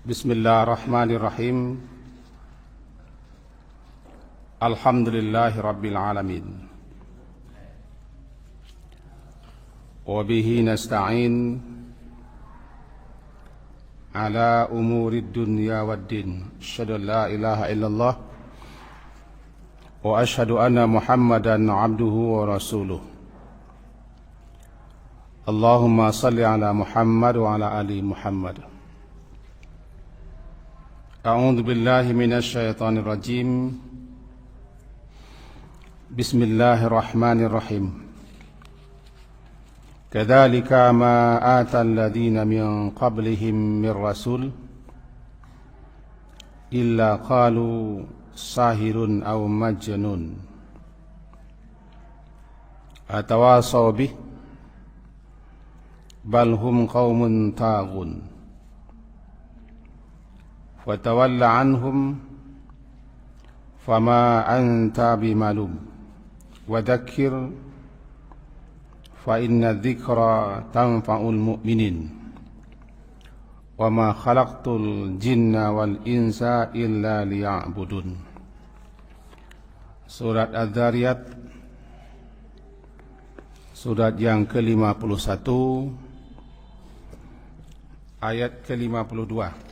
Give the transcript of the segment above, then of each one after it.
Bismillahirrahmanirrahim. Alhamdulillahi Rabbil Alamin. Wabihi nasta'in ala umuri dunya waddin. Asyhadu an la ilaha illallah wa asyhadu anna Muhammadan abduhu wa rasuluh. Allahumma salli ala Muhammad wa ala ali Muhammad. A'udzu billahi minasy syaithanir rajim. Bismillahirrahmanirrahim. Kadzalika ma atal ladzina min qablihim min rasul illa qalu sahirun aw majnun atawasaw bih bal hum qaumun taghun. Watawalla anhum fama anta bimalum wadzakkir fa inna dzikra tanfa'ul mu'minin wa ma khalaqtul jinna wal insa illa liya'budun. Surat Az-Zariyat, surat yang ke-51 ayat ke-52,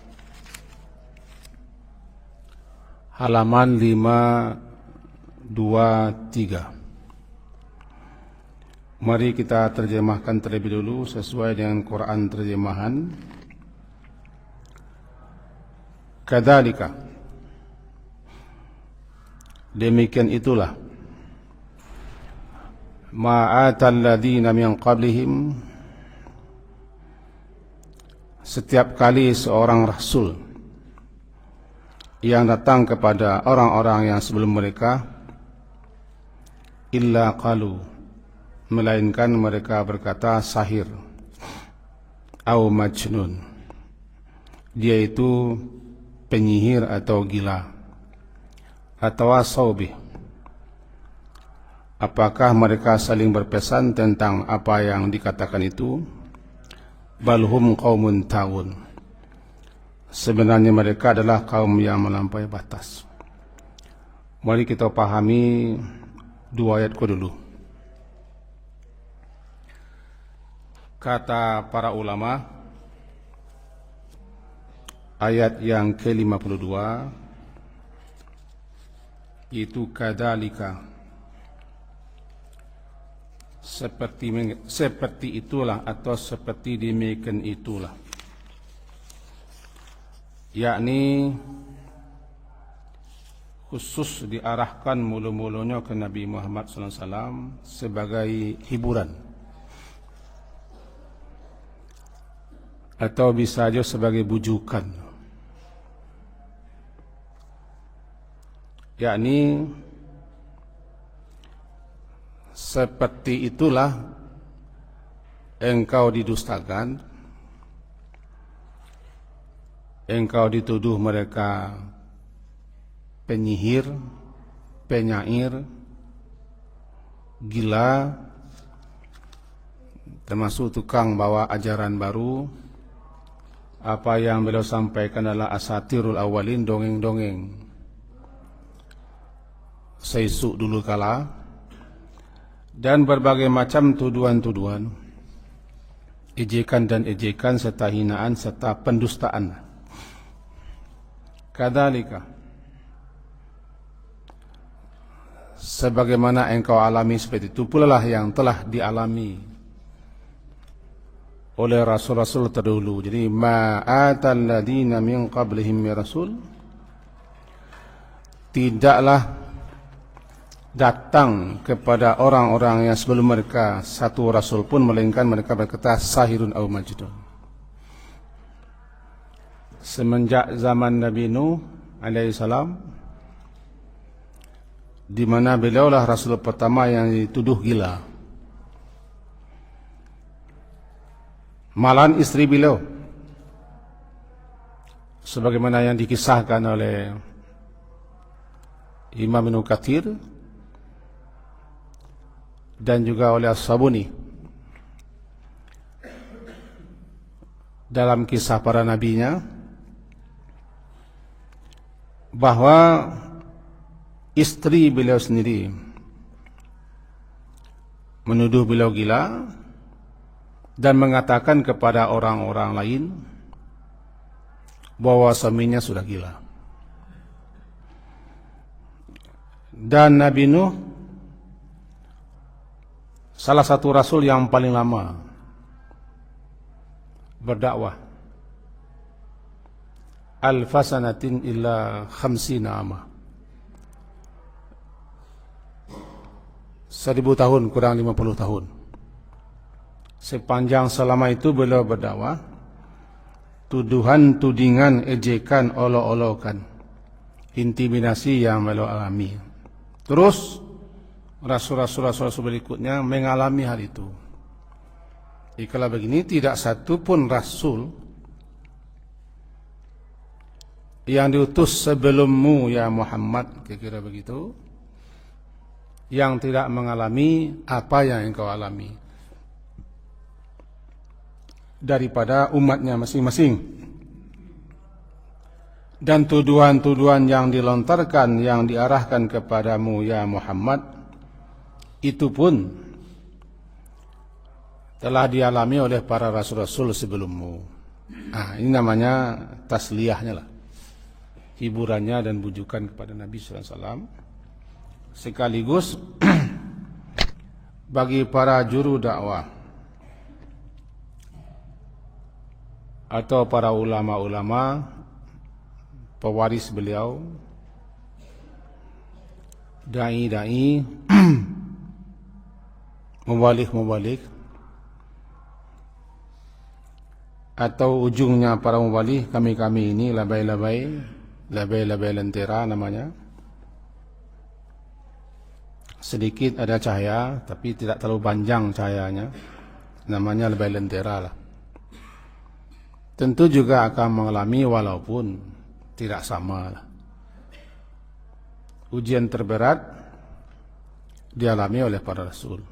halaman 523. Mari kita terjemahkan terlebih dulu sesuai dengan Quran terjemahan. Kadzalika, demikian itulah, ma atal ladzina min qablihim, setiap kali seorang rasul yang datang kepada orang-orang yang sebelum mereka, illa qalu, melainkan mereka berkata sahir, au majnun, dia itu penyihir atau gila, atau asawbih, apakah mereka saling berpesan tentang apa yang dikatakan itu? Balhum qaumun taghun, sebenarnya mereka adalah kaum yang melampaui batas. Mari kita pahami dua ayatku dulu. Kata para ulama, ayat yang ke-52 itu kadzalika, seperti itulah atau seperti demikian itulah, yakni khusus diarahkan mulu-mulunya ke Nabi Muhammad SAW sebagai hiburan, atau bisa saja sebagai bujukan, yakni seperti itulah engkau didustakan, engkau dituduh mereka penyihir, penyair, gila, termasuk tukang bawa ajaran baru. Apa yang beliau sampaikan adalah asatirul awalin, dongeng-dongeng seisuk dulu kala, dan berbagai macam tuduhan-tuduhan, ejekan dan ejekan serta hinaan serta pendustaan. Kadzalika, sebagaimana engkau alami seperti itu pula lah yang telah dialami oleh rasul-rasul terdahulu. Jadi ma atal ladzina min qablihim min rasul, tidaklah datang kepada orang-orang yang sebelum mereka satu rasul pun melainkan mereka berkata sahirun aw majnun. Semenjak zaman Nabi Nuh alaihissalam, di mana beliaulah rasul pertama yang dituduh gila. Malahan istri beliau, sebagaimana yang dikisahkan oleh Imam Ibnu Katsir dan juga oleh As-Sabuni dalam kisah para nabinya, bahwa istri beliau sendiri menuduh beliau gila dan mengatakan kepada orang-orang lain bahwa suaminya sudah gila. Dan Nabi Nuh salah satu rasul yang paling lama berdakwah, alfasanatin illa 50 ama, 1000 tahun kurang 50 tahun. Sepanjang selama itu beliau berdakwah, tuduhan, tudingan, ejekan, olok-olokan, intimidasi yang beliau alami. Terus rasul-rasul berikutnya mengalami hal itu. Kalau begini, tidak satu pun rasul yang diutus sebelummu ya Muhammad, kira-kira begitu, yang tidak mengalami apa yang engkau alami daripada umatnya masing-masing. Dan tuduhan-tuduhan yang dilontarkan, yang diarahkan kepadamu ya Muhammad, itu pun telah dialami oleh para rasul-rasul sebelummu. Ini namanya tasliyahnya lah, hiburannya dan bujukan kepada Nabi SAW. Sekaligus bagi para juru dakwah atau para ulama-ulama pewaris beliau, dai-dai, mubalik-mubalik, atau ujungnya para mubalik, kami-kami ini labai-labai lentera namanya. Sedikit ada cahaya tapi tidak terlalu panjang cahayanya, namanya labai lentera lah. Tentu juga akan mengalami walaupun tidak sama lah. Ujian terberat dialami oleh para rasul,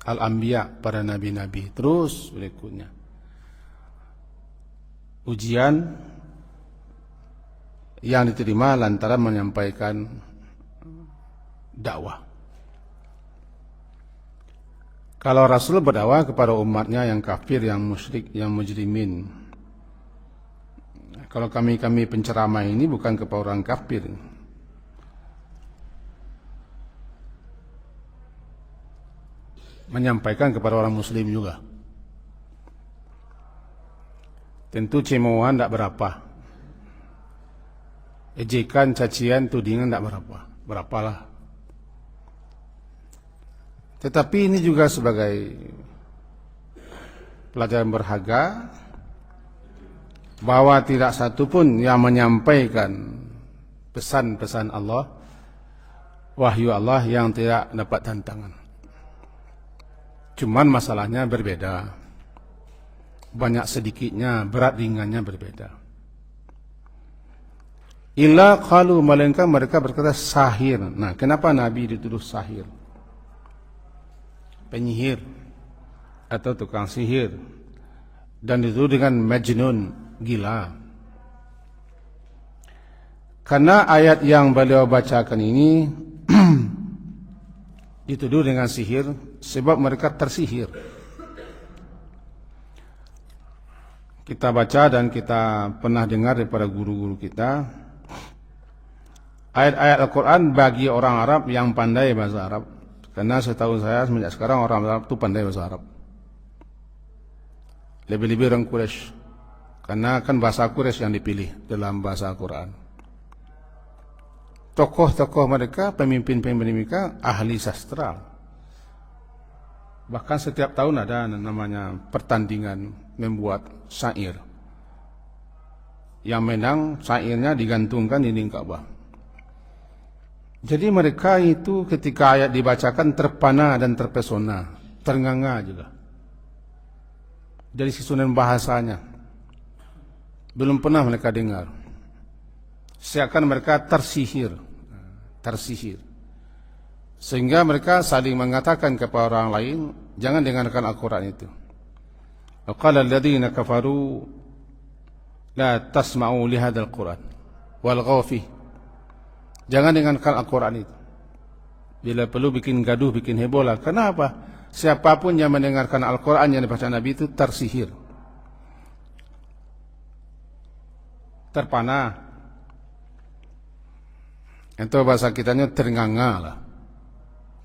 al-anbiya, para nabi-nabi. Terus berikutnya ujian yang diterima lantaran menyampaikan dakwah. Kalau rasul berdakwah kepada umatnya yang kafir, yang musyrik, yang mujrimin, kalau kami penceramah ini bukan kepada orang kafir, menyampaikan kepada orang muslim juga. Tentu cemoohan tidak berapa, ejekan, cacian, tudingan tidak berapalah. Tetapi ini juga sebagai pelajaran berharga, bahwa tidak satu pun yang menyampaikan pesan-pesan Allah, wahyu Allah, yang tidak dapat tantangan. Cuman masalahnya berbeda, banyak sedikitnya, berat ringannya berbeda. Illa qalu, melainkan mereka berkata sahir. Nah, kenapa Nabi dituduh sahir? Penyihir atau tukang sihir, dan dituduh dengan majnun, gila. Karena ayat yang beliau bacakan ini dituduh dengan sihir, sebab mereka tersihir. Kita baca dan kita pernah dengar daripada guru-guru kita, ayat-ayat Al-Quran bagi orang Arab yang pandai bahasa Arab. Karena setahu saya semenjak sekarang orang Arab itu pandai bahasa Arab, lebih-lebih orang Quraisy. Karena kan bahasa Quraisy yang dipilih dalam bahasa Al-Quran. Tokoh-tokoh mereka, pemimpin-pemimpin mereka ahli sastra. Bahkan setiap tahun ada namanya pertandingan membuat syair. Yang menang syairnya digantungkan di dinding Ka'bah. Jadi mereka itu ketika ayat dibacakan terpana dan terpesona, ternganga juga. Dari susunan bahasanya belum pernah mereka dengar. Seakan mereka tersihir. Sehingga mereka saling mengatakan kepada orang lain, jangan dengarkan Al-Quran itu. Qala alladhina kafaru la tasma'u li hadzal Qur'an walghaw fihi Jangan dengarkan Al-Quran itu. Bila perlu bikin gaduh, bikin heboh lah. Kenapa? Siapapun yang mendengarkan Al-Quran yang dibaca Nabi itu tersihir, terpana. Itu bahasa kitanya ternganga lah,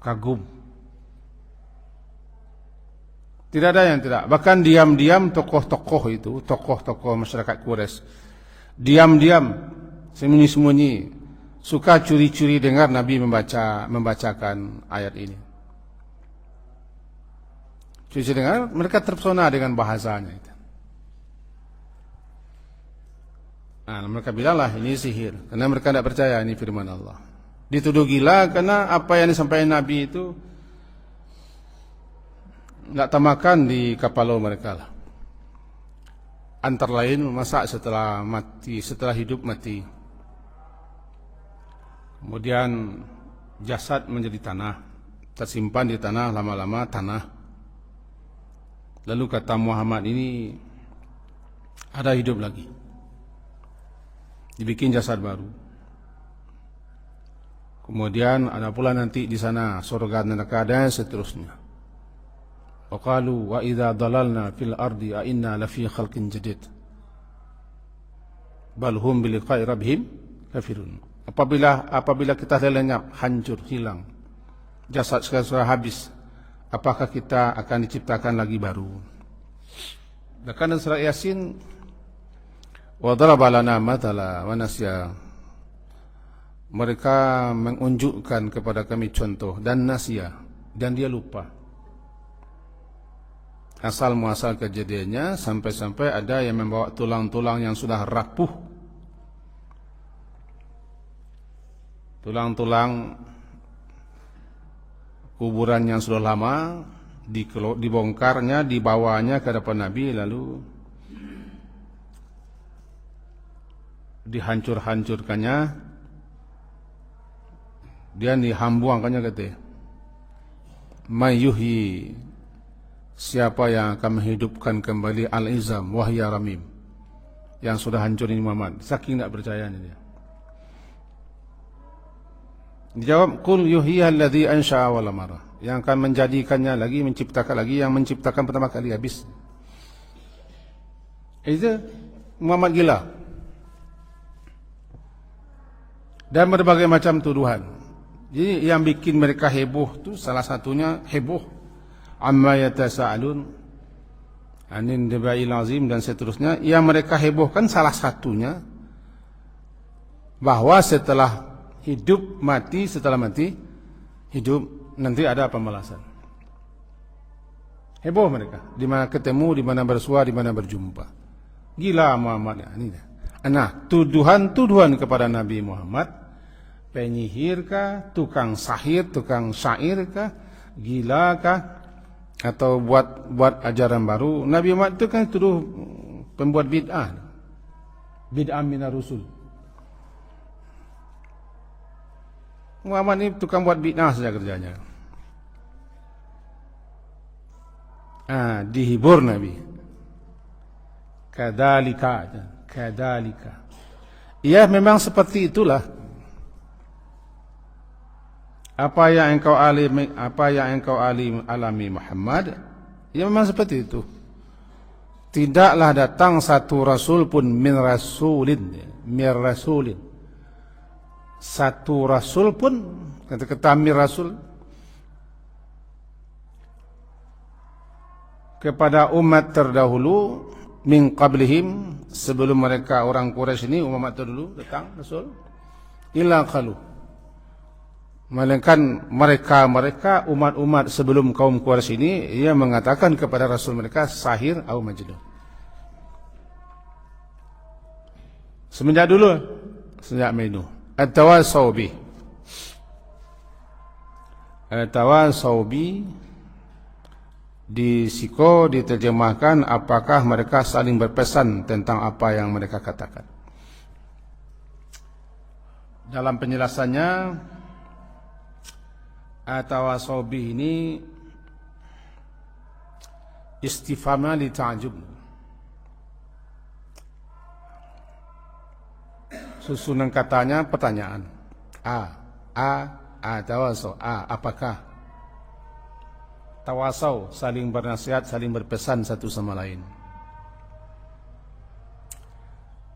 kagum. Tidak ada yang tidak. Bahkan diam-diam tokoh-tokoh itu, tokoh-tokoh masyarakat Quraisy, diam-diam, sembunyi-sembunyi, suka curi-curi dengar Nabi membacakan ayat ini. Curi-curi dengar, mereka terpesona dengan bahasanya itu. Nah, mereka bilanglah ini sihir, karena mereka tidak percaya ini firman Allah. Dituduh gila karena apa yang disampaikan Nabi itu tidak tamakan di kepala mereka lah. Antara lain masa setelah mati, setelah hidup mati, kemudian jasad menjadi tanah, tersimpan di tanah, lama-lama tanah. Lalu kata Muhammad ini ada hidup lagi, dibikin jasad baru. Kemudian ada pula nanti di sana surga neraka dan seterusnya. Waqalu wa idza dalalna fil ardi a inna lafi khalqin jadid bal hum bi liqa'i rabbihim kafirun. Apabila kita lenyap, hancur, hilang, jasad sudah habis, apakah kita akan diciptakan lagi baru? Bahkan dalam surah Yasin, wa daraba lana mathala wa nasya, mereka menunjukkan kepada kami contoh, dan nasya, dan dia lupa. Asal muasal kejadiannya sampai-sampai ada yang membawa tulang-tulang yang sudah rapuh, tulang-tulang kuburan yang sudah lama, dibongkarnya, dibawanya ke hadapan Nabi, lalu dihancur-hancurkannya, dia dihambuangkannya, kata Mayyuhi, siapa yang akan menghidupkan kembali al-izam wahya ramim, yang sudah hancur ini Muhammad. Saking tak percayanya dia. Dijawab, Qul yuhyiha alladhi ansha'a wa lam yara, yang akan menjadikannya lagi, menciptakan lagi, yang menciptakan pertama kali habis. Itu Muhammad gila. Dan berbagai macam tuduhan. Jadi yang bikin mereka heboh tu salah satunya heboh amma yatasaalun anin nabail azim dan seterusnya. Yang mereka hebohkan salah satunya bahwa setelah hidup mati, setelah mati hidup, nanti ada pembalasan. Heboh mereka, di mana ketemu, di mana bersua, di mana berjumpa. Gila Muhammad ini. Nah, tuduhan kepada Nabi Muhammad, penyihir kah, tukang sahir, tukang syair kah, gila kah, atau buat ajaran baru. Nabi Muhammad itu kan tuduh pembuat bid'ah, bid'ah minar rusul. Muhammad ini tukang buat bid'ah saja kerjanya. Dihibur Nabi. Kadalika. Ya memang seperti itulah. Apa yang engkau alami Muhammad, ya memang seperti itu. Tidaklah datang satu rasul pun min rasulin. Satu rasul pun, kata mir rasul, kepada umat terdahulu, min qablihim, sebelum mereka orang Quraisy ini, umat terdahulu datang rasul, illa qalu, melainkan mereka umat-umat sebelum kaum Quraisy ini, ia mengatakan kepada rasul mereka sahir atau majnun. Semenjak dulu, sejak Nuh. At-tawasau bi disiko diterjemahkan apakah mereka saling berpesan tentang apa yang mereka katakan. Dalam penjelasannya, at-tawasau bi ini istifhamnya li ta'jub. Susunan katanya pertanyaan. tawasau. Apakah? Tawasau, saling bernasihat, saling berpesan satu sama lain.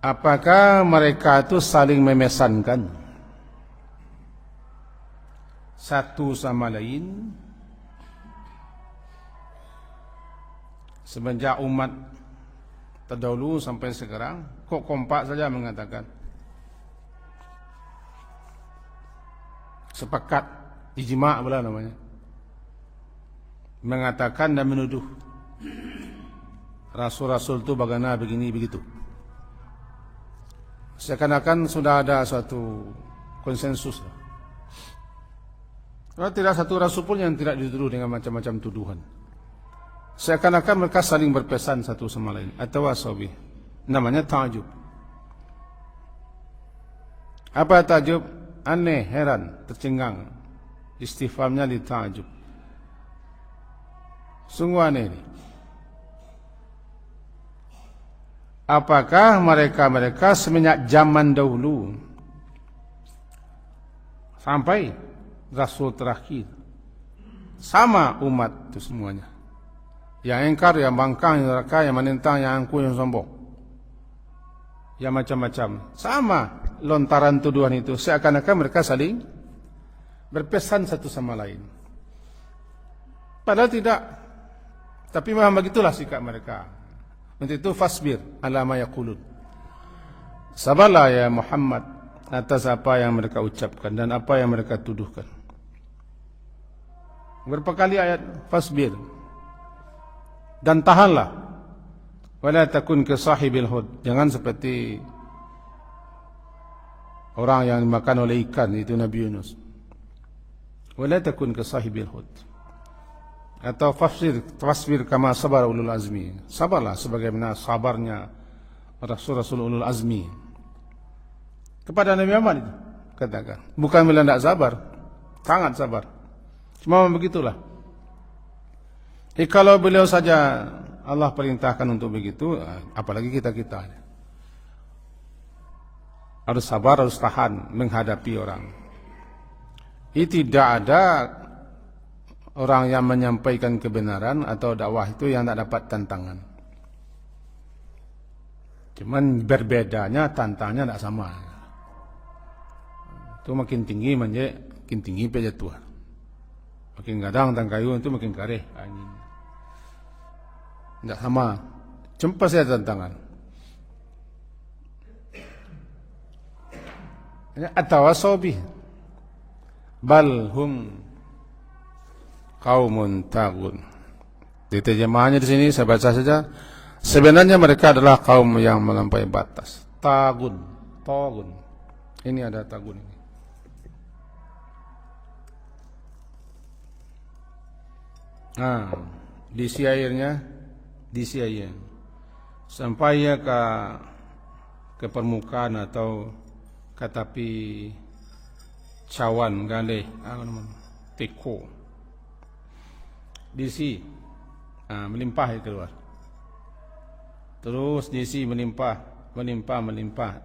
Apakah mereka itu saling memesankan satu sama lain? Semenjak umat terdahulu sampai sekarang, kok kompak saja mengatakan sepakat, ijma' pula namanya, mengatakan dan menuduh Rasul-Rasul itu bagaimana begini begitu. Seakan-akan sudah ada suatu konsensus. Tidak satu Rasul pun yang tidak dituduh dengan macam-macam tuduhan. Seakan-akan mereka saling berpesan satu sama lain. At-tawasau. Namanya ta'ajub. Apa ta'ajub? Aneh, heran, tercengang. Istifhamnya li ta'ajub. Sungguh aneh ini. Apakah mereka semenjak zaman dahulu sampai Rasul terakhir sama umat itu semuanya, yang ingkar, yang bangkang, yang neraka, yang menentang, yang angkuh, yang sombong, yang macam-macam, sama lontaran tuduhan itu, seakan-akan mereka saling berpesan satu sama lain. Padahal tidak. Tapi memang begitulah sikap mereka. Untuk itu fasbir ala ma yaqulun. Sabarlah ya Muhammad atas apa yang mereka ucapkan dan apa yang mereka tuduhkan. Berapa kali ayat fasbir. Dan tahanlah. Wala takun ka sahibil hud. Jangan seperti orang yang dimakan oleh ikan, itu Nabi Yunus. Wala takun ka sahibil hud. Atau fasbir kama sabar ulul azmi. Sabarlah sebagaimana sabarnya Rasul-Rasul ulul azmi. Kepada Nabi Muhammad itu katakan, bukan bila tidak sabar, sangat sabar. Cuma begitulah. Kalau beliau saja Allah perintahkan untuk begitu, apalagi kita-kita. Harus sabar, harus tahan menghadapi orang. Ini tidak ada orang yang menyampaikan kebenaran atau dakwah itu yang tak dapat tantangan. Cuman berbedanya tantangannya tak sama. Itu makin tinggi makin tinggi penjatuhan. Makin gadang dan kayu itu makin kareh angin. Tak sama. Jumpa saja tantangan. At-tawasau bih. Bal hum qaumun tagun. Diterjemahnya di sini saya baca saja. Sebenarnya mereka adalah kaum yang melampaui batas. Tagun. Ini ada tagun ini. Diisi airnya, sampai ya ke permukaan atau ke tepi cawan galeh, teko. Diisi, melimpah keluar. Terus diisi melimpah.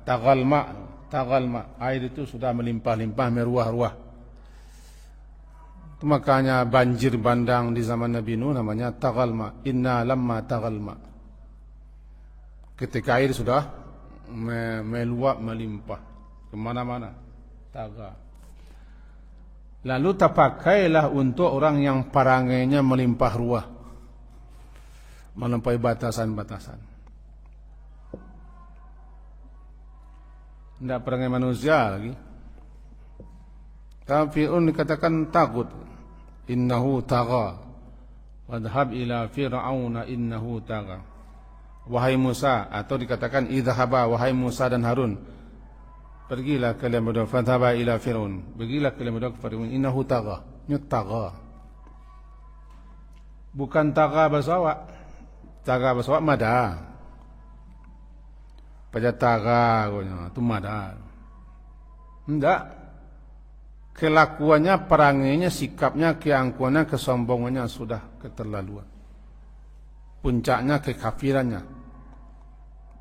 Tagalma, air itu sudah melimpah-limpah, meruah-ruah. Makanya banjir bandang di zaman Nabi Nuh namanya tagalma. Inna lamma tagalma. Ketika air sudah meluap, melimpah kemana-mana, taga. Lalu terpakailah untuk orang yang perangainya melimpah ruah, melampaui batasan-batasan. Tidak perangai manusia lagi. Tapi Fir'aun dikatakan takut. Innahu tagha. Wadhab ila fir'auna innahu tagha. Wahai Musa, atau dikatakan idhaba, wahai Musa dan Harun, pergilah kalian berdua, fadhaba ila fir'aun, pergilah kalian berdua kepada Fir'aun, innahu tagha. Ini tagha. Bukan tagha basawak. Tagha basawak mada. Pada tagha itu mada. Tidak. Kelakuannya, perangainya, sikapnya, keangkuhannya, kesombongannya sudah keterlaluan. Puncaknya kekafirannya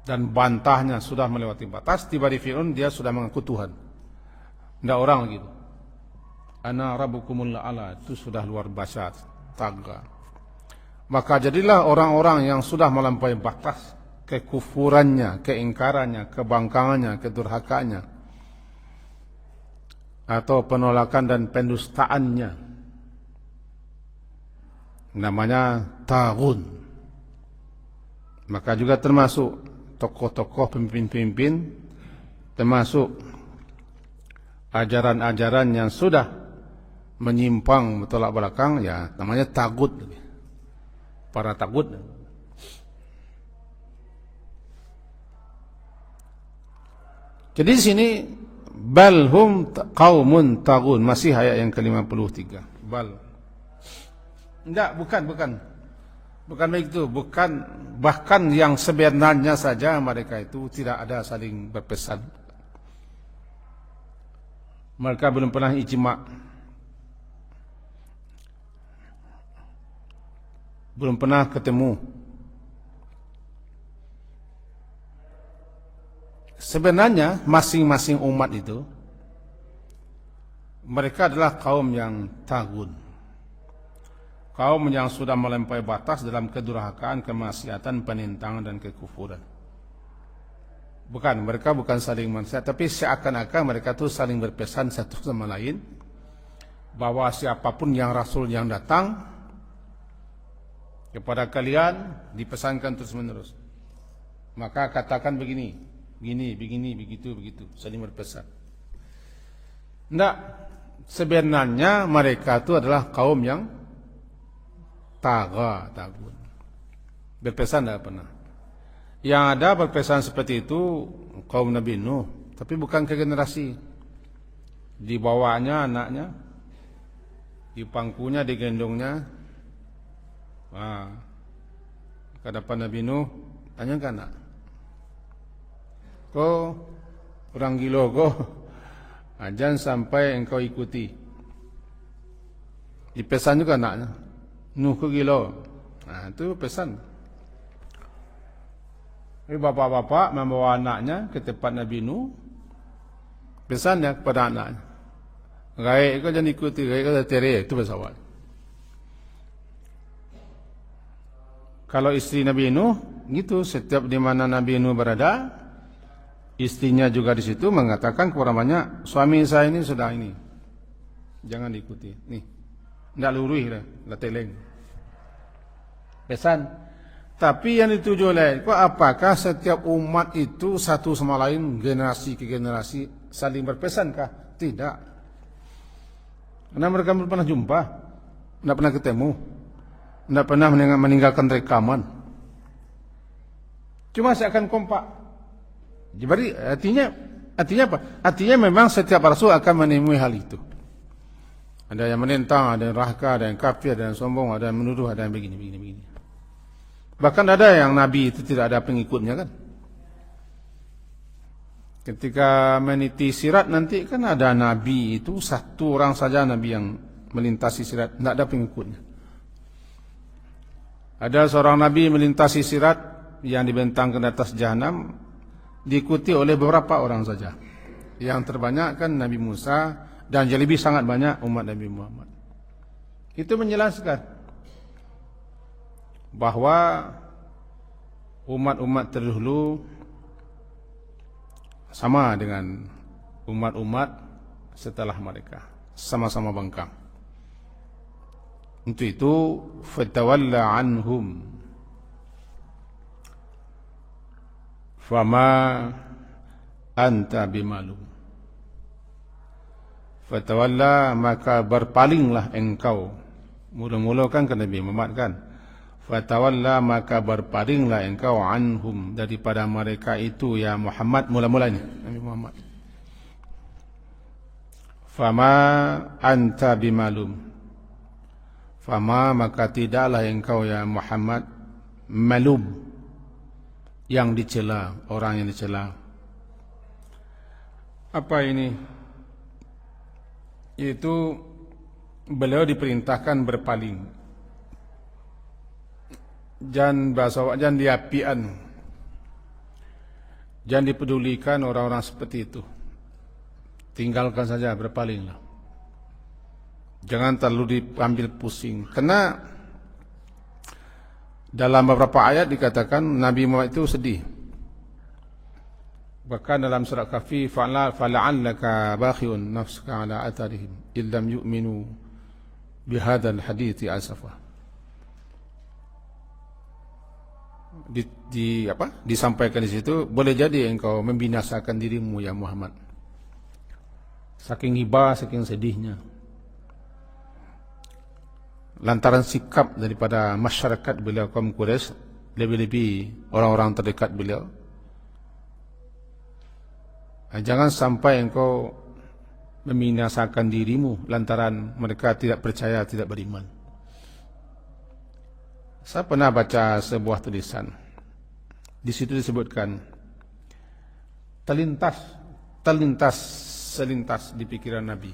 dan bantahnya sudah melewati batas. Tiba di Fir'aun dia sudah mengaku Tuhan, Tidak orang lagi itu. Ana rabbukumul a'la, itu sudah luar biasa tangga. Maka jadilah orang-orang yang sudah melampaui batas kekufurannya, keingkarannya, kebangkangannya, kedurhakaannya, atau penolakan dan pendustaannya, namanya taghut. Maka juga termasuk tokoh-tokoh pemimpin-pemimpin, termasuk ajaran-ajaran yang sudah menyimpang bertolak belakang, ya namanya taghut, para taghut. Jadi di sini bal hum qaumun taghun, masih ayat yang ke-53. Bal. Enggak, bukan begitu, bukan, bahkan yang sebenarnya saja mereka itu tidak ada saling berpesan. Mereka belum pernah ijma', belum pernah ketemu. Sebenarnya masing-masing umat itu, mereka adalah kaum yang taghut, kaum yang sudah melampaui batas dalam kedurhakaan, kemaksiatan, penintangan dan kekufuran. Bukan, mereka bukan saling maksiat, tapi seakan-akan mereka itu saling berpesan satu sama lain bahwa siapapun yang Rasul yang datang kepada kalian dipesankan terus-menerus, maka katakan begini, begitu, saling berpesan. Tidak, sebenarnya mereka itu adalah kaum yang taghut, berpesan tidak pernah. Yang ada berpesan seperti itu kaum Nabi Nuh, tapi bukan ke generasi. Dibawanya anaknya, di pangkunya, digendongnya, ke depan Nabi Nuh, tanyakan nak, kau orang gila kau, jangan sampai engkau ikuti. Dipesan juga anaknya, Nuh kau gila. Itu pesan. Bapak-bapak membawa anaknya ke tempat Nabi Nuh, pesannya kepada anaknya, gaik kau jangan ikuti, gaik kau terai, itu pesawat. Kalau istri Nabi Nuh, gitu, setiap di mana Nabi Nuh berada, istrinya juga di situ mengatakan kepada banyak, suami saya ini sudah ini, jangan diikuti. Nih, tidak lurus lah, teleng. Pesan. Tapi yang dituju oleh, apakah setiap umat itu satu sama lain, generasi ke generasi, saling berpesankah? Tidak. Karena mereka belum pernah jumpa, tidak pernah ketemu, tidak pernah meninggalkan rekaman. Cuma seakan kompak. Jadi artinya apa? Artinya memang setiap rasul akan menemui hal itu. Ada yang menentang, ada yang rahka, ada yang kafir, ada yang sombong, ada yang menuduh, ada yang begini. Bahkan ada yang Nabi itu tidak ada pengikutnya kan. Ketika meniti sirat nanti kan ada Nabi itu satu orang saja, Nabi yang melintasi sirat, tidak ada pengikutnya. Ada seorang Nabi melintasi sirat yang dibentangkan ke atas jahanam, diikuti oleh beberapa orang saja. Yang terbanyak kan Nabi Musa, dan yang lebih sangat banyak umat Nabi Muhammad. Itu menjelaskan bahwa umat-umat terdahulu sama dengan umat-umat setelah mereka, sama-sama bangkang. Untuk itu, fatawalla anhum, fama anta bimalum. Fatawalla, maka berpalinglah engkau. Mula-mula kan ke Nabi Muhammad kan, fatawalla, maka berpalinglah engkau anhum, daripada mereka itu ya Muhammad, mula-mulanya Nabi Muhammad. Fama anta bimalum, fama, maka tidaklah engkau ya Muhammad malum, yang dicela, orang yang dicela. Apa ini? Itu beliau diperintahkan berpaling, jangan diapian, jangan dipedulikan orang-orang seperti itu. tinggalkan saja, berpalinglah. Jangan terlalu diambil pusing. Karena dalam beberapa ayat dikatakan Nabi Muhammad itu sedih. Bahkan dalam surah Kahfi, fala'allaka bakhi'un nafsuka ala atharihim illam yu'minu bihadzal hadithi asafa. Disampaikan di situ, boleh jadi engkau membinasakan dirimu ya Muhammad. Saking iba, saking sedihnya. Lantaran sikap daripada masyarakat beliau kaum Quraisy, lebih-lebih orang-orang terdekat beliau. Jangan sampai engkau membinasakan dirimu lantaran mereka tidak percaya, tidak beriman. Saya pernah baca sebuah tulisan. Di situ disebutkan selintas di pikiran Nabi.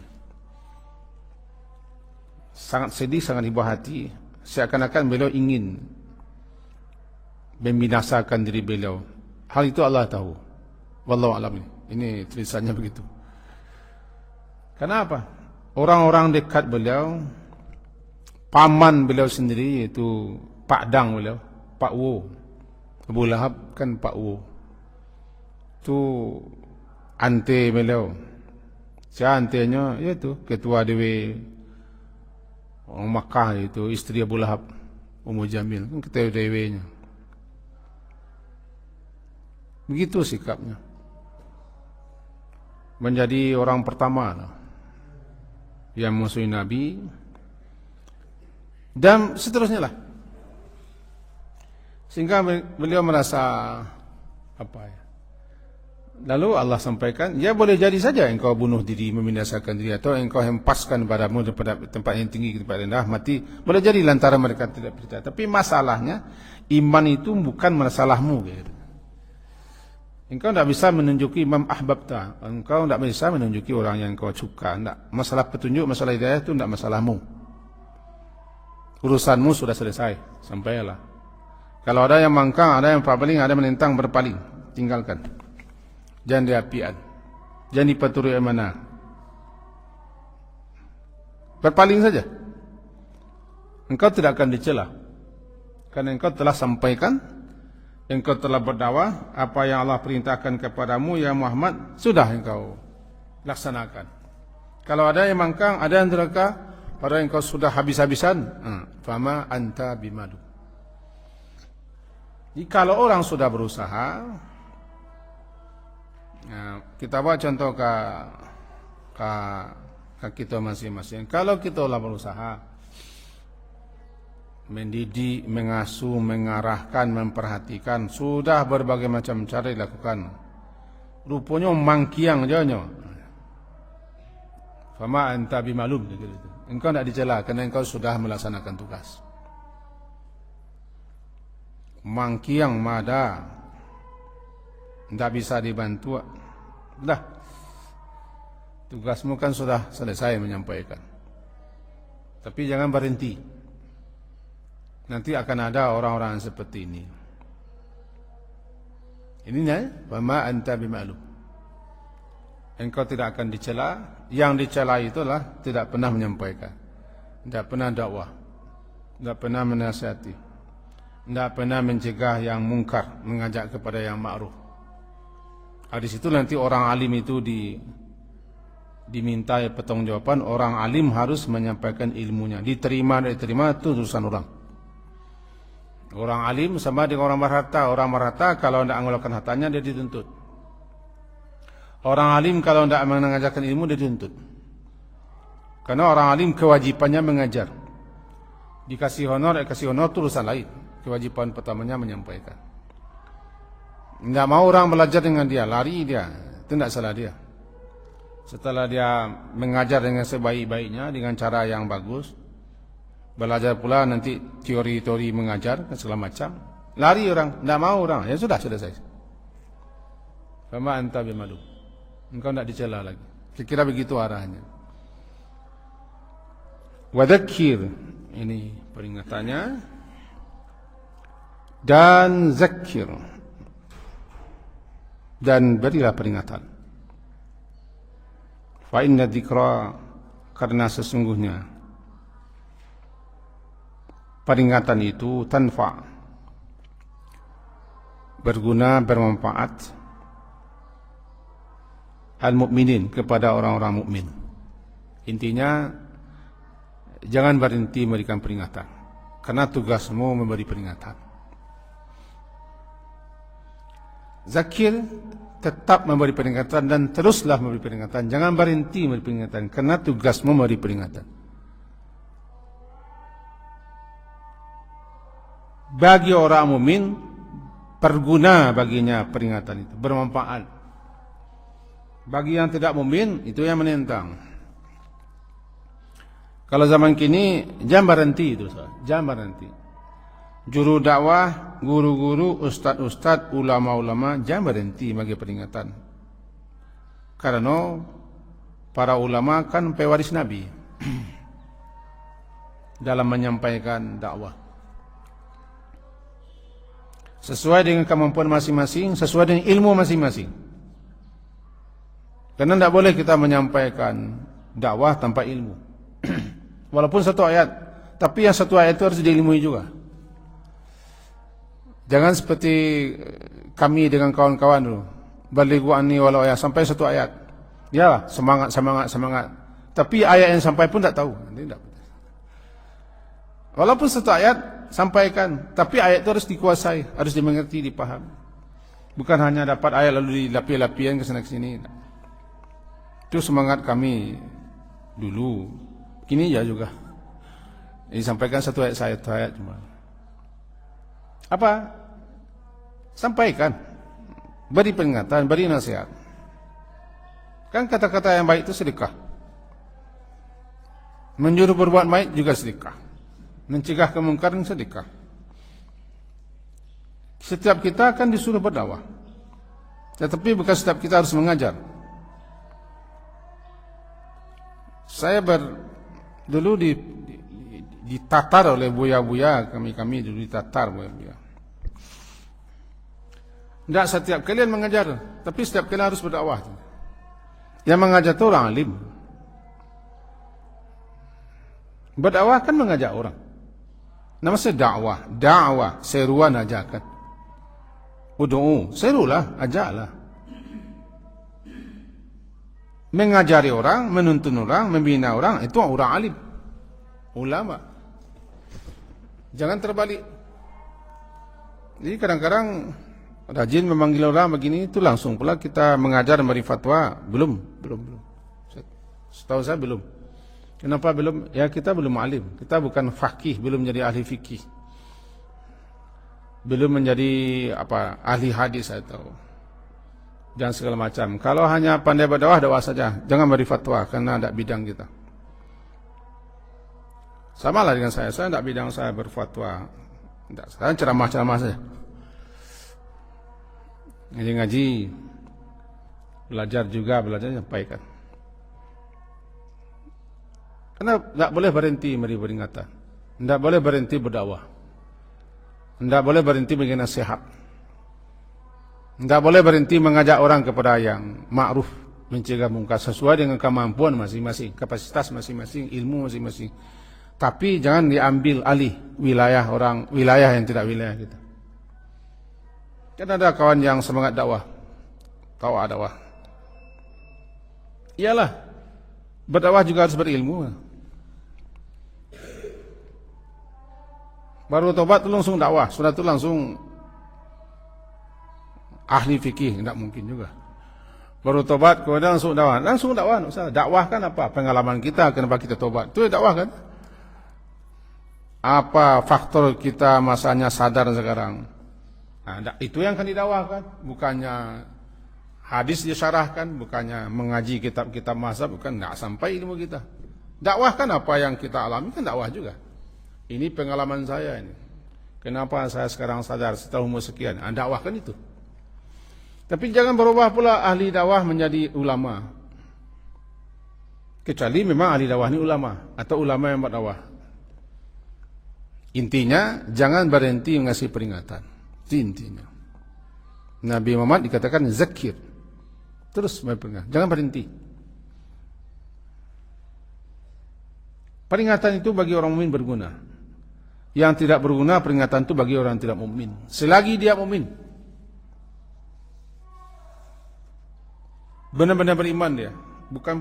Sangat sedih, sangat ibu hati. Seakan-akan beliau ingin membinasakan diri beliau. Hal itu Allah tahu. Wallahu a'lam. Ini tulisannya begitu. Kenapa? Orang-orang dekat beliau, paman beliau sendiri, yaitu Pak Dang beliau, Pak Wo. Abu Lahab kan Pak Wo. Itu ante beliau. Si antenya yaitu ketua DW orang Makkah, itu istri Abu Lahab, Ummu Jamil, kan ketua DW-nya. Begitu sikapnya. Menjadi orang pertama yang musuhi Nabi, dan seterusnya lah. Sehingga beliau merasa lalu Allah sampaikan, ya boleh jadi saja engkau bunuh diri, membinasakan diri, atau engkau hempaskan padamu daripada tempat yang tinggi ke tempat rendah, mati. Boleh jadi lantaran mereka tidak percaya. Tapi masalahnya, iman itu bukan masalahmu gitu. Engkau tidak bisa menunjuki imam ahbabta. Engkau tidak bisa menunjuki orang yang engkau suka. Tidak. Masalah petunjuk, masalah hidayah itu tidak masalahmu. Urusanmu sudah selesai. Sampailah. Kalau ada yang mangkang, ada yang berpaling, ada yang menentang, berpaling. Tinggalkan. Jangan diapian. Jangan dipaturi amanah. Berpaling saja. Engkau tidak akan dicela. Karena engkau telah sampaikan, engkau telah berdakwah, apa yang Allah perintahkan kepadamu ya Muhammad, sudah engkau laksanakan. Kalau ada yang mangkang, ada yang durhaka, padahal engkau sudah habis-habisan, fama anta bimadu. Jadi kalau orang sudah berusaha, kita buat contoh ke kita masing-masing. Kalau kita telah berusaha mendidik, mengasuh, mengarahkan, memperhatikan, sudah berbagai macam cara dilakukan, rupanya mangkiang jonyo, fama anta bimalum, engkau tidak dicela karena engkau sudah melaksanakan tugas. Mangkiang mada, tidak bisa dibantu, dah tugasmu kan sudah selesai menyampaikan. Tapi jangan berhenti. Nanti akan ada orang-orang seperti ini. Ininya, wama anta bimalum. Engkau tidak akan dicela. Yang dicela itulah tidak pernah menyampaikan, tidak pernah dakwah, tidak pernah menasihati, tidak pernah mencegah yang mungkar, mengajak kepada yang ma'ruf. Di situ nanti orang alim itu diminta pertanggungjawaban. Orang alim harus menyampaikan ilmunya. Diterima, diterima itu urusan orang. Orang alim sama dengan orang berharta. Orang berharta kalau tidak mengeluarkan hartanya dia dituntut. Orang alim kalau tidak mengajarkan ilmu dia dituntut. Karena orang alim kewajibannya mengajar. Dikasih honor, itu urusan lain. Kewajiban pertamanya menyampaikan. Tidak mau orang belajar dengan dia, lari dia, itu tidak salah dia. Setelah dia mengajar dengan sebaik-baiknya, dengan cara yang bagus, belajar pula nanti teori-teori mengajar segala macam, lari orang, tidak mau orang, ya sudah selesai. Fama anta bimalu, engkau tidak dicela lagi. Kira-kira begitu arahnya. Wadzakir, ini peringatannya, dan zakir, dan berilah peringatan. Fa inna dzikra, karena sesungguhnya peringatan itu tanfa, berguna, bermanfaat, al-mu'minin, kepada orang-orang mukmin. Intinya jangan berhenti memberikan peringatan, karena tugasmu memberi peringatan. Zakir, tetap memberi peringatan dan teruslah memberi peringatan. Jangan berhenti memberi peringatan, karena tugasmu memberi peringatan. Bagi orang mukmin, berguna baginya peringatan itu, bermanfaat. Bagi yang tidak mukmin, itu yang menentang. Kalau zaman kini, jangan berhenti itu, jangan berhenti. Juru dakwah, guru-guru, ustaz-ustaz, ulama-ulama, jangan berhenti bagi peringatan. Karena para ulama kan pewaris Nabi dalam menyampaikan dakwah. Sesuai dengan kemampuan masing-masing, sesuai dengan ilmu masing-masing. Karena tidak boleh kita menyampaikan dakwah tanpa ilmu. Walaupun satu ayat, tapi yang satu ayat itu harus diilmui juga. Jangan seperti kami dengan kawan-kawan dulu, balighu anni walau ayat, sampai satu ayat. Ya, semangat. Tapi ayat yang sampai pun tak tahu. Walaupun satu ayat sampaikan, tapi ayat itu harus dikuasai, harus dimengerti, dipahami. Bukan hanya dapat ayat lalu dilapi-lapian ke sana ke sini. Itu semangat kami dulu. Kini ya juga. Disampaikan satu ayat cuma. Apa? Sampaikan. Beri peringatan, beri nasihat. Kan kata-kata yang baik itu sedekah. Menyuruh berbuat baik juga sedekah. Mencegah kemungkaran sedekah. Setiap kita akan disuruh berdakwah, tetapi bukan setiap kita harus mengajar. Saya dulu ditatar oleh buya-buya, kami dulu ditatar buya-buya. Tidak setiap kalian mengajar, tapi setiap kalian harus berdakwah. Yang mengajar itu orang alim. Berdakwah kan mengajak orang. Namanya dakwah, seruan ajakan. Ud'u, serulah, ajaklah. Mengajari orang, menuntun orang, membina orang, itu orang alim, ulama. Jangan terbalik. Jadi kadang-kadang rajin memanggil orang begini, itu langsung pula kita mengajar, memberi fatwa. Belum. Setahu saya belum. Kenapa belum? Ya kita belum alim. Kita bukan faqih, belum menjadi ahli fikih. Belum menjadi ahli hadis atau dan segala macam. Kalau hanya pandai berdakwah saja. Jangan beri fatwa karena tidak bidang kita. Sama lah dengan saya tidak bidang saya berfatwa. Saya ceramah-ceramah saja. Ngaji-ngaji, belajar sampaikan. Karena tidak boleh berhenti memberi peringatan, tidak boleh berhenti berdakwah, tidak boleh berhenti memberi nasihat, tidak boleh berhenti mengajak orang kepada yang ma'ruf, mencegah mungkar sesuai dengan kemampuan masing-masing, kapasitas masing-masing, ilmu masing-masing. Tapi jangan diambil alih wilayah yang tidak wilayah kita. Kan ada kawan yang semangat dakwah, dakwah. Iyalah, berdakwah juga harus berilmu. Baru tobat itu langsung dakwah, sudah itu langsung ahli fikih, tidak mungkin juga. Baru tobat kemudian langsung dakwah, tidak usah. Dakwah kan apa? Pengalaman kita, kenapa kita tobat? Itu dakwah kan? Apa faktor kita masanya sadar sekarang? Nah, itu yang akan didakwahkan, bukannya hadis disyarahkan, bukannya mengaji kitab-kitab mazhab, bukan, tidak sampai ilmu kita. Dakwahkan apa yang kita alami, kan dakwah juga. Ini pengalaman saya ini. Kenapa saya sekarang sadar setelah umur sekian? Dakwahkan itu. Tapi jangan berubah pula ahli dakwah menjadi ulama. Kecuali memang ahli dakwah ini ulama atau ulama yang berdakwah. Intinya jangan berhenti mengasih peringatan. Itu intinya. Nabi Muhammad dikatakan zakir. Terus berperingatan. Jangan berhenti. Peringatan itu bagi orang mukmin berguna. Yang tidak berguna peringatan itu bagi orang yang tidak mukmin. Selagi dia mukmin, benar-benar beriman dia, bukan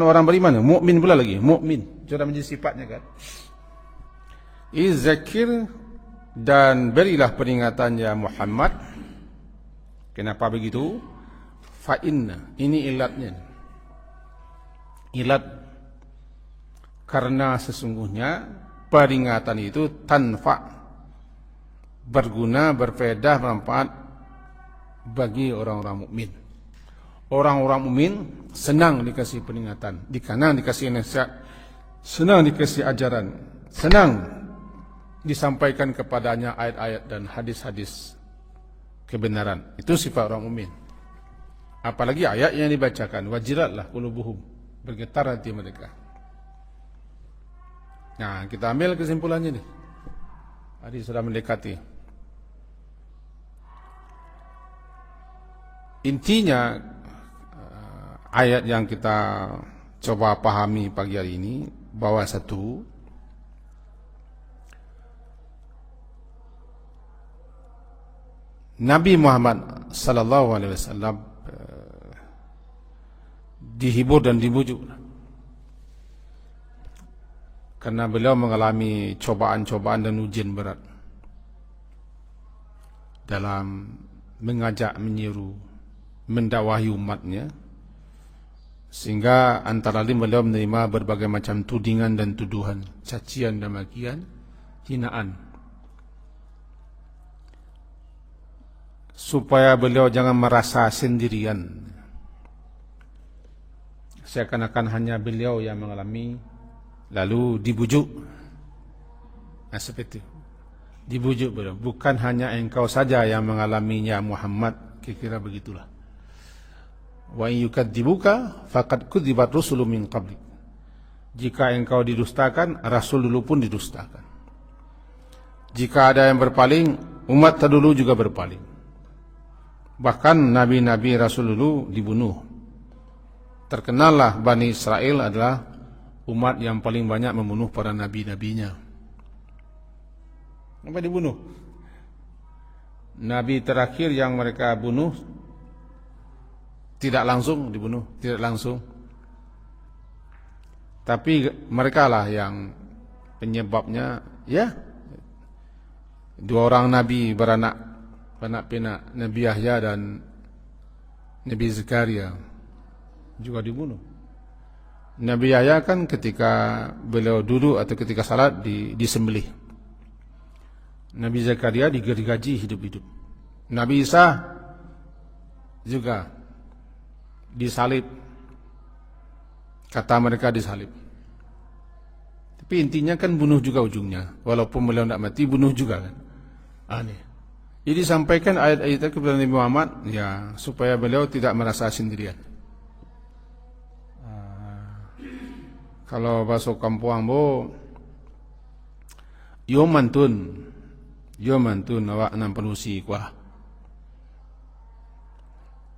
orang beriman, mukmin pula lagi, mukmin. Sudah menjadi sifatnya kan. Izakir dan berilah peringatan ya Muhammad. Kenapa begitu? Fa inna, ini ilatnya. Ilat karena sesungguhnya peringatan itu tanfa, berguna, berfaedah, bermanfaat bagi orang-orang mukmin. Orang-orang mukmin senang dikasih peringatan, dikasih nasihat, senang dikasih ajaran, senang disampaikan kepadanya ayat-ayat dan hadis-hadis kebenaran. Itu sifat orang mukmin. Apalagi ayat yang dibacakan, wajilatlah qulubuhum, bergetar hati mereka. Nah, kita ambil kesimpulannya nih. Hari sudah mendekati. Intinya ayat yang kita coba pahami pagi hari ini bahwa satu, Nabi Muhammad sallallahu alaihi wasallam dihibur dan dibujuk karena beliau mengalami cobaan-cobaan dan ujian berat dalam mengajak, menyeru, mendakwahi umatnya, sehingga antara lain beliau menerima berbagai macam tudingan dan tuduhan, cacian dan makian, hinaan, supaya beliau jangan merasa sendirian, seakan-akan hanya beliau yang mengalami. Lalu dibujuk. Nah, seperti itu. Dibujuk beliau. Bukan hanya engkau saja yang mengalaminya Muhammad. Kira-kira begitulah. Wa in yukadzibuka faqad kudzibat rusulun min qablik. Jika engkau didustakan, rasul dulu pun didustakan. Jika ada yang berpaling, umat terdahulu juga berpaling. Bahkan nabi-nabi rasul dulu dibunuh. Terkenallah Bani Israel adalah umat yang paling banyak membunuh para nabi-nabinya. Apa dibunuh? Nabi terakhir yang mereka bunuh tidak langsung dibunuh, tidak langsung. Tapi mereka lah yang penyebabnya, ya. Dua orang nabi beranak pinak, Nabi Yahya dan Nabi Zakaria juga dibunuh. Nabi Yahya kan ketika beliau duduk atau ketika salat disembelih. Nabi Zakaria digergaji hidup-hidup. Nabi Isa juga disalib. Kata mereka disalib. Tapi intinya kan bunuh juga ujungnya. Walaupun beliau tidak mati, bunuh juga kan. Aneh. Jadi sampaikan ayat-ayat kepada Nabi Muhammad, ya, supaya beliau tidak merasa sendirian. Kalau bahasa kampung bo, yo mantun awak nan produksi kuah.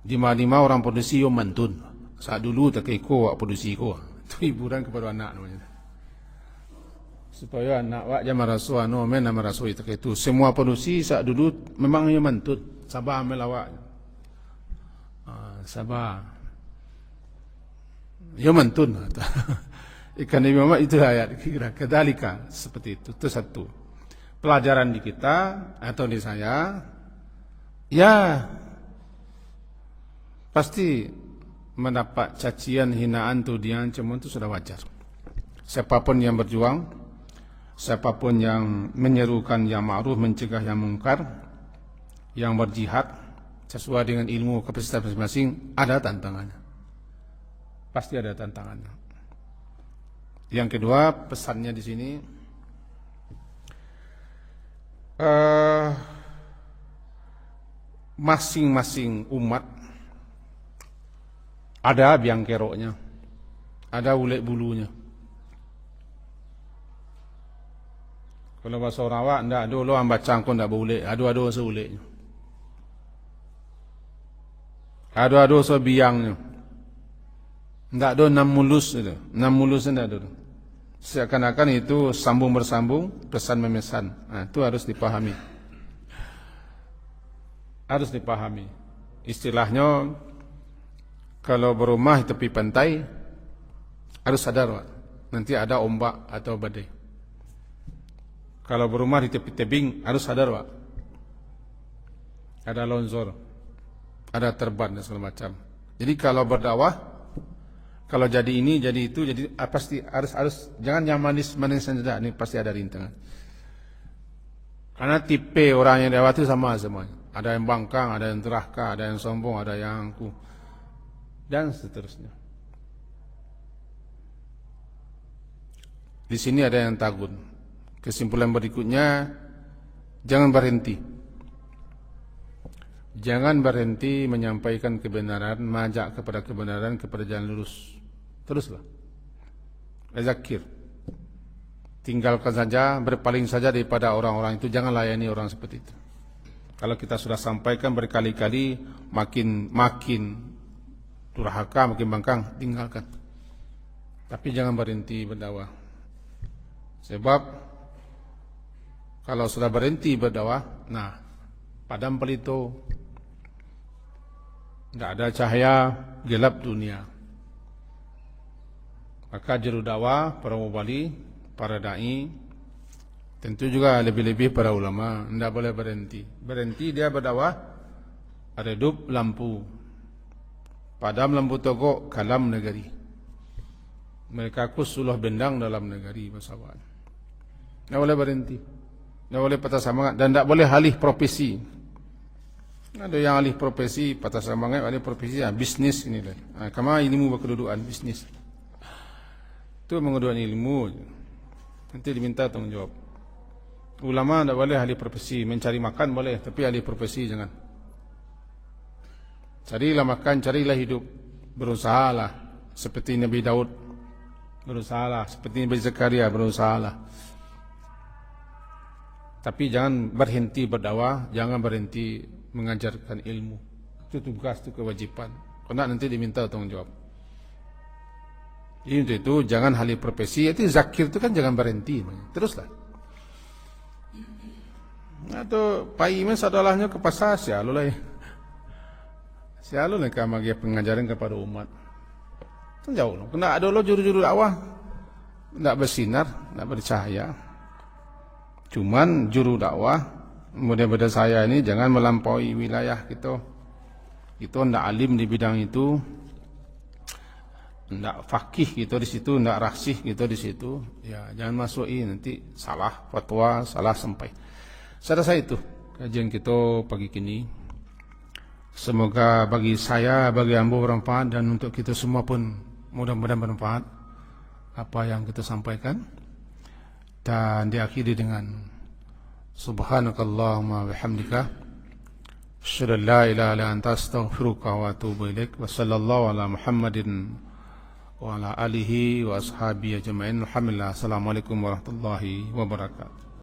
Di mana orang produksi yo mantun. Saat dulu tak keko awak produksi kuah. Itu hiburan kepada anak namanya. Supaya anak awak jangan merasa men merasa itu. Semua produksi saat dulu memang yo mantun. Sabar amel awak. Sabar. Yo mantun. Ikan Nabi Muhammad itu ayat kira kedalika seperti itu. Itu satu pelajaran di kita atau di saya. Ya, pasti mendapat cacian, hinaan, tudingan, cemooh itu sudah wajar. Siapapun yang berjuang, siapapun yang menyerukan yang ma'ruf, mencegah yang mungkar, yang berjihad sesuai dengan ilmu kapasitas masing-masing, ada tantangannya. Pasti ada tantangannya. Yang kedua, pesannya di sini masing-masing umat ada biang keroknya, ada ulet bulunya. Kalau bahasa orang awak, ndak ada lo ambacang kau ndak boleh, adu-adu seuletnya, adu-adu sebiangnya. Tidak ada 6 mulus itu. 6 mulus tidak ada. Seakan-akan itu sambung bersambung, pesan memesan. Nah, itu harus dipahami. Harus dipahami. Istilahnya kalau berumah di tepi pantai harus sadar, Pak. Nanti ada ombak atau badai. Kalau berumah di tepi tebing harus sadar, Pak. Ada longsor, ada terban dan segala macam. Jadi kalau berdakwah, kalau jadi ini, jadi itu, jadi pasti harus jangan yang manis-manis saja. Ini pasti ada rintangan. Karena tipe orang yang dakwah itu sama semuanya. Ada yang bangkang, ada yang terahka, ada yang sombong, ada yang angkuh, dan seterusnya. Di sini ada yang takut. Kesimpulan berikutnya, jangan berhenti. Jangan berhenti menyampaikan kebenaran, mengajak kepada kebenaran, kepada jalan lurus. Teruslah. Zakir. Tinggalkan saja, berpaling saja daripada orang-orang itu. Jangan layani orang seperti itu. Kalau kita sudah sampaikan berkali-kali, makin durhaka, makin bangkang, tinggalkan. Tapi jangan berhenti berdakwah. Sebab kalau sudah berhenti berdakwah, nah, padam pelito, tidak ada cahaya, gelap dunia. Maka juru dakwah, para mubali, para dai, tentu juga lebih-lebih para ulama, tidak boleh berhenti. Berhenti dia berdakwah, ada hidup lampu. Padam lampu toko, kalam negeri. Mereka kusuluh bendang dalam negeri bersamaan. Tidak boleh berhenti, tidak boleh patah semangat, dan tidak boleh alih profesi. Ada yang alih profesi, patah semangat, alih profesi, bisnis ini lah. Kama ilmu berkedudukan bisnis. Itu mengedudukan ilmu. Nanti diminta tanggung jawab. Ulama tidak boleh alih profesi, mencari makan boleh, tapi alih profesi jangan. Carilah makan, carilah hidup, berusahalah seperti Nabi Daud, berusahalah seperti Nabi Zakaria, berusahalah. Tapi jangan berhenti berdakwah, jangan berhenti mengajarkan ilmu. Itu tugas, itu kewajiban. Karena nanti diminta tanggung jawab. Itu jangan alih profesi. Itu zakir itu kan jangan berhenti, teruslah. Atau paimen sadalahnya ke pasar sialulah ya. Sialulah kamagi pengajaran kepada umat. Itu jauh loh. Kena ada lo juru-juru dakwah tidak bersinar, tidak bercahaya. Cuman juru dakwah mudah-mudahan saya ini jangan melampaui wilayah kita. Itu tidak alim di bidang itu, tidak fakih gitu di situ, tidak rasih gitu di situ. Ya jangan masuki, nanti salah fatwa, salah sampai. Saya rasa itu kajian kita pagi kini. Semoga bagi saya, bagi ambo bermanfaat, dan untuk kita semua pun mudah-mudahan bermanfaat apa yang kita sampaikan. Dan diakhiri dengan subhanakallahumma bihamdika asyhadu an la ilaha illa anta astaghfiruka wa atubu ilaik. Wa sallallahu ala Muhammadin wa ala alihi wa ashabihi ajma'in. Alhamdulillah. Assalamualaikum warahmatullahi wabarakatuh.